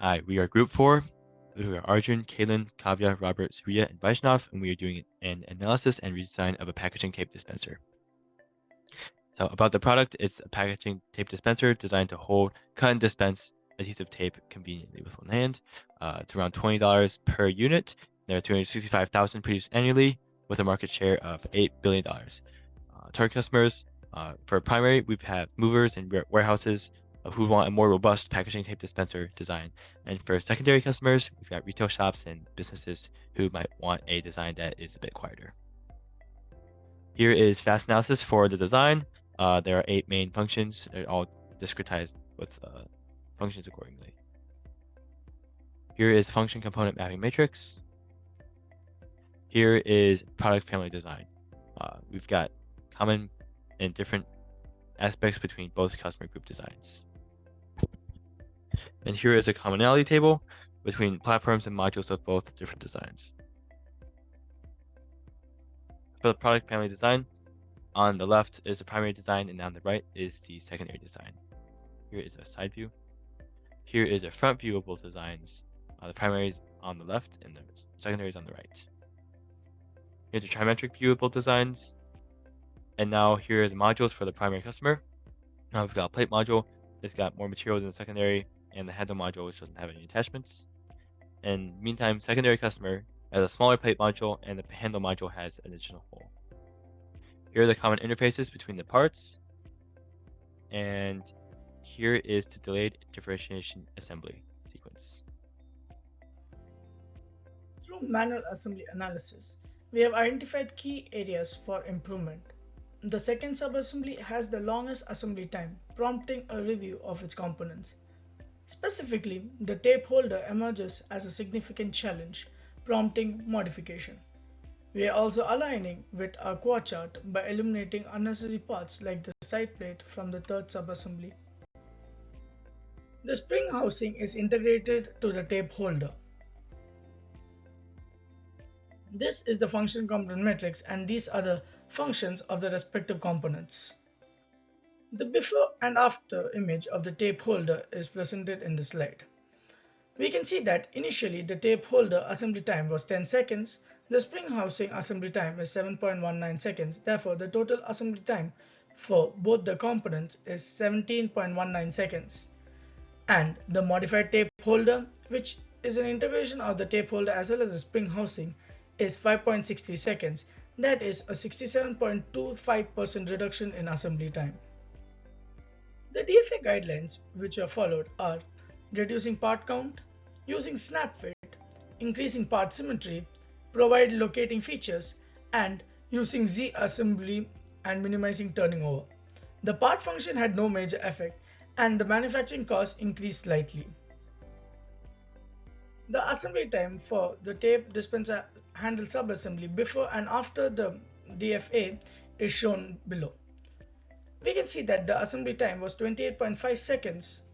Hi, we are Group 4. We are Arjun, Kalen, Kavya, Robert, Surya, and Vaishnav, and we are doing an analysis and redesign of a packaging tape dispenser. So about the product, it's a packaging tape dispenser designed to hold, cut, and dispense adhesive tape conveniently with one hand. It's around $20 per unit. There are 365,000 produced annually with a market share of $8 billion. Target customers, for primary, we've had movers and warehouses who want a more robust packaging tape dispenser design. And for secondary customers, we've got retail shops and businesses who might want a design that is a bit quieter. Here is fast analysis for the design. There are 8 main functions. They're all discretized with functions accordingly. Here is function component mapping matrix. Here is product family design. We've got common and different aspects between both customer group designs. And here is a commonality table between platforms and modules of both different designs. For the product family design, on the left is the primary design, and on the right is the secondary design. Here is a side view. Here is a front view of both designs. The primary is on the left and the secondary is on the right. Here's a trimetric view of both designs. And now here are the modules for the primary customer. Now we've got a plate module. It's got more material than the secondary, and the handle module, which doesn't have any attachments. And meantime, secondary customer has a smaller plate module, and the handle module has an additional hole. Here are the common interfaces between the parts. And here is the delayed differentiation assembly sequence. Through manual assembly analysis, we have identified key areas for improvement. The second subassembly has the longest assembly time, prompting a review of its components. Specifically, the tape holder emerges as a significant challenge, prompting modification. We are also aligning with our quad chart by eliminating unnecessary parts like the side plate from the third subassembly. The spring housing is integrated to the tape holder. This is the function component matrix, and these are the functions of the respective components. The before and after image of the tape holder is presented in the slide. We can see that initially the tape holder assembly time was 10 seconds, the spring housing assembly time is 7.19 seconds, therefore the total assembly time for both the components is 17.19 seconds. And the modified tape holder, which is an integration of the tape holder as well as the spring housing, is 5.63 seconds. That is a 67.25% reduction in assembly time. The DfA guidelines which are followed are reducing part count, using snap fit, increasing part symmetry, provide locating features, and using Z assembly and minimizing turning over. The part function had no major effect, and the manufacturing cost increased slightly. The assembly time for the tape dispenser handle subassembly before and after the DfA is shown below. We can see that the assembly time was 28.5 seconds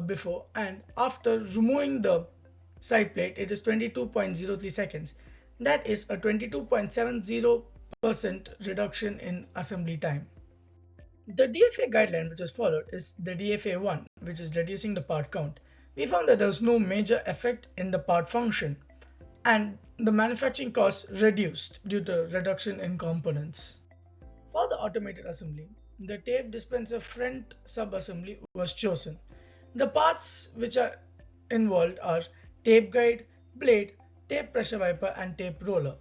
before, and after removing the side plate it is 22.03 seconds. That is a 22.70% reduction in assembly time. The DfA guideline which is followed is the DfA1, which is reducing the part count. We found that there was no major effect in the part function, and the manufacturing costs reduced due to reduction in components. For the automated assembly, the tape dispenser front subassembly was chosen. The parts which are involved are tape guide, blade, tape pressure wiper, and tape roller.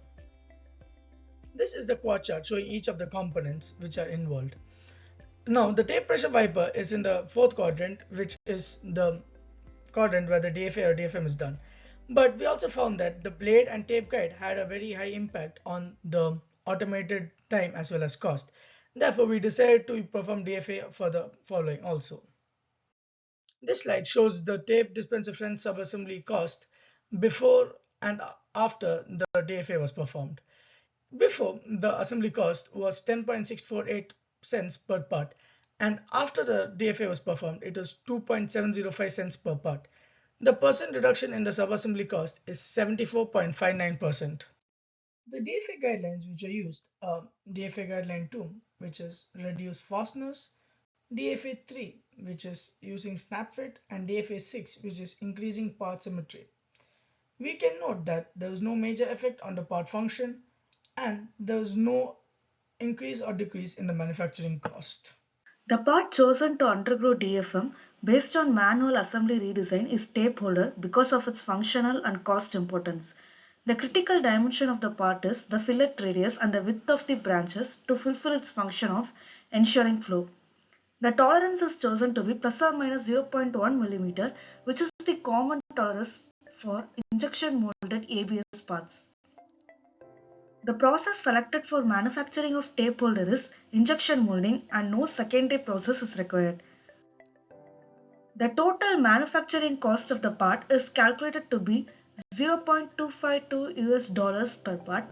This is the quad chart showing each of the components which are involved. Now, the tape pressure wiper is in the fourth quadrant, which is the quadrant where the DfA or DfM is done. But we also found that the blade and tape guide had a very high impact on the automated time as well as cost. Therefore, we decided to perform DfA for the following also. This slide shows the tape dispenser front subassembly cost before and after the DfA was performed. Before, the assembly cost was 10.648 cents per part, and after the DfA was performed, it was 2.705 cents per part. The percent reduction in the subassembly cost is 74.59%. The DfA guidelines which are used are DfA guideline 2, which is reduce fasteners, DfA 3, which is using snap-fit, and DFA6, which is increasing part symmetry. We can note that there is no major effect on the part function and there is no increase or decrease in the manufacturing cost. The part chosen to undergo DfM based on manual assembly redesign is tape holder because of its functional and cost importance. The critical dimension of the part is the fillet radius and the width of the branches to fulfill its function of ensuring flow. The tolerance is chosen to be plus or minus 0.1 mm, which is the common tolerance for injection molded ABS parts. The process selected for manufacturing of tape holder is injection molding and no secondary process is required. The total manufacturing cost of the part is calculated to be $0.252 per part.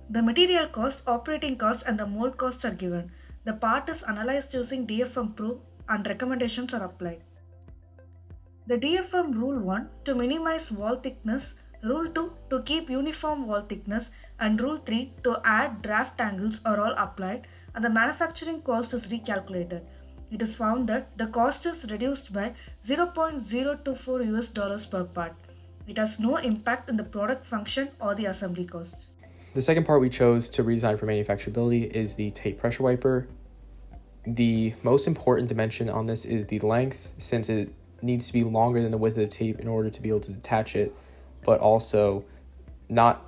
The material cost, operating cost and the mold cost are given. The part is analyzed using DfM Pro and recommendations are applied. The DfM Rule 1 to minimize wall thickness, Rule 2 to keep uniform wall thickness and Rule 3 to add draft angles are all applied and the manufacturing cost is recalculated. It is found that the cost is reduced by $0.024 per part. It has no impact in the product function or the assembly costs. The second part we chose to redesign for manufacturability is the tape pressure wiper. The most important dimension on this is the length, since it needs to be longer than the width of the tape in order to be able to detach it, but also not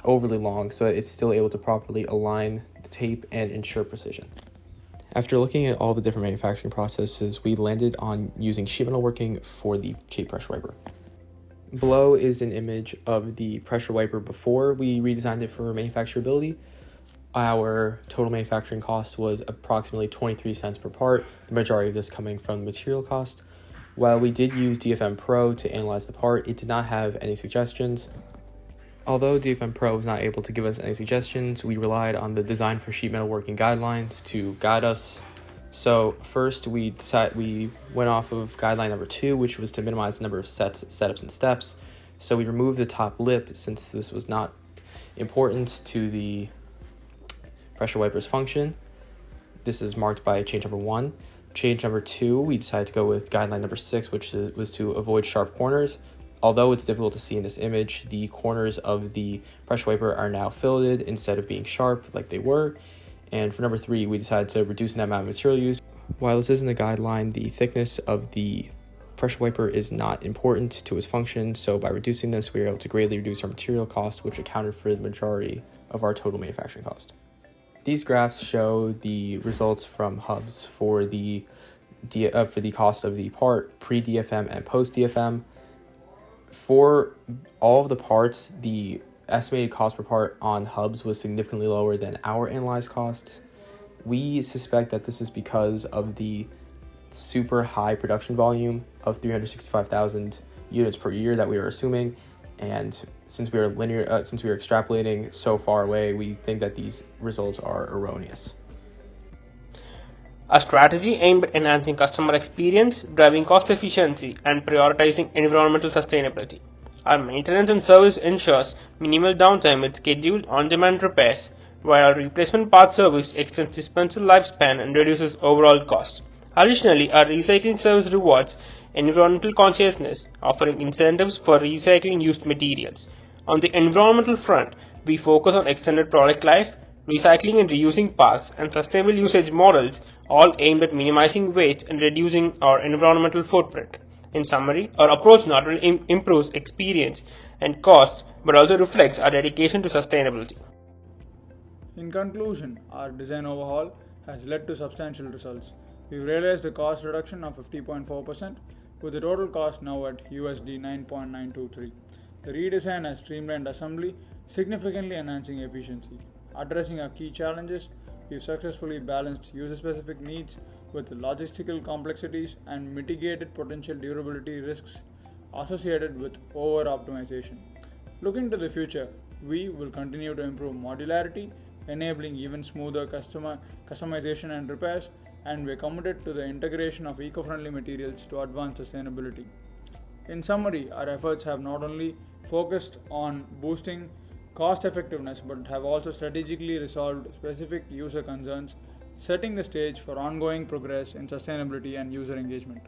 overly long, so it's still able to properly align the tape and ensure precision. After looking at all the different manufacturing processes, we landed on using sheet metal working for the tape pressure wiper. Below is an image of the pressure wiper before we redesigned it for manufacturability. Our total manufacturing cost was approximately 23 cents per part, the majority of this coming from the material cost. While we did use DfM Pro to analyze the part, it did not have any suggestions. Although DfM Pro was not able to give us any suggestions, we relied on the Design for Sheet Metal Working guidelines to guide us. So first we went off of guideline number 2, which was to minimize the number of setups and steps. So we removed the top lip since this was not important to the pressure wiper's function. This is marked by change number 1. Change number 2, we decided to go with guideline number 6, which was to avoid sharp corners. Although it's difficult to see in this image, the corners of the pressure wiper are now filleted instead of being sharp like they were. And for number 3, we decided to reduce the amount of material used. While this isn't a guideline, the thickness of the pressure wiper is not important to its function, so by reducing this, we were able to greatly reduce our material cost, which accounted for the majority of our total manufacturing cost. These graphs show the results from hubs for the cost of the part pre-DfM and post-DfM. For all of the parts, the estimated cost per part on hubs was significantly lower than our analyzed costs. We suspect that this is because of the super high production volume of 365,000 units per year that we are assuming, and since we are extrapolating so far away, we think that these results are erroneous. A strategy aimed at enhancing customer experience, driving cost efficiency, and prioritizing environmental sustainability. Our maintenance and service ensures minimal downtime with scheduled on-demand repairs, while our replacement part service extends dispenser lifespan and reduces overall cost. Additionally, our recycling service rewards environmental consciousness, offering incentives for recycling used materials. On the environmental front, we focus on extended product life, recycling and reusing parts, and sustainable usage models, all aimed at minimizing waste and reducing our environmental footprint. In summary, our approach not only improves experience and costs, but also reflects our dedication to sustainability. In conclusion, our design overhaul has led to substantial results. We've realized a cost reduction of 50.4%, with the total cost now at USD 9.923. The redesign has streamlined assembly, significantly enhancing efficiency. Addressing our key challenges, we've successfully balanced user-specific needs with logistical complexities and mitigated potential durability risks associated with over-optimization. Looking to the future, we will continue to improve modularity, enabling even smoother customization and repairs, and we're committed to the integration of eco-friendly materials to advance sustainability. In summary, our efforts have not only focused on boosting cost effectiveness but have also strategically resolved specific user concerns, setting the stage for ongoing progress in sustainability and user engagement.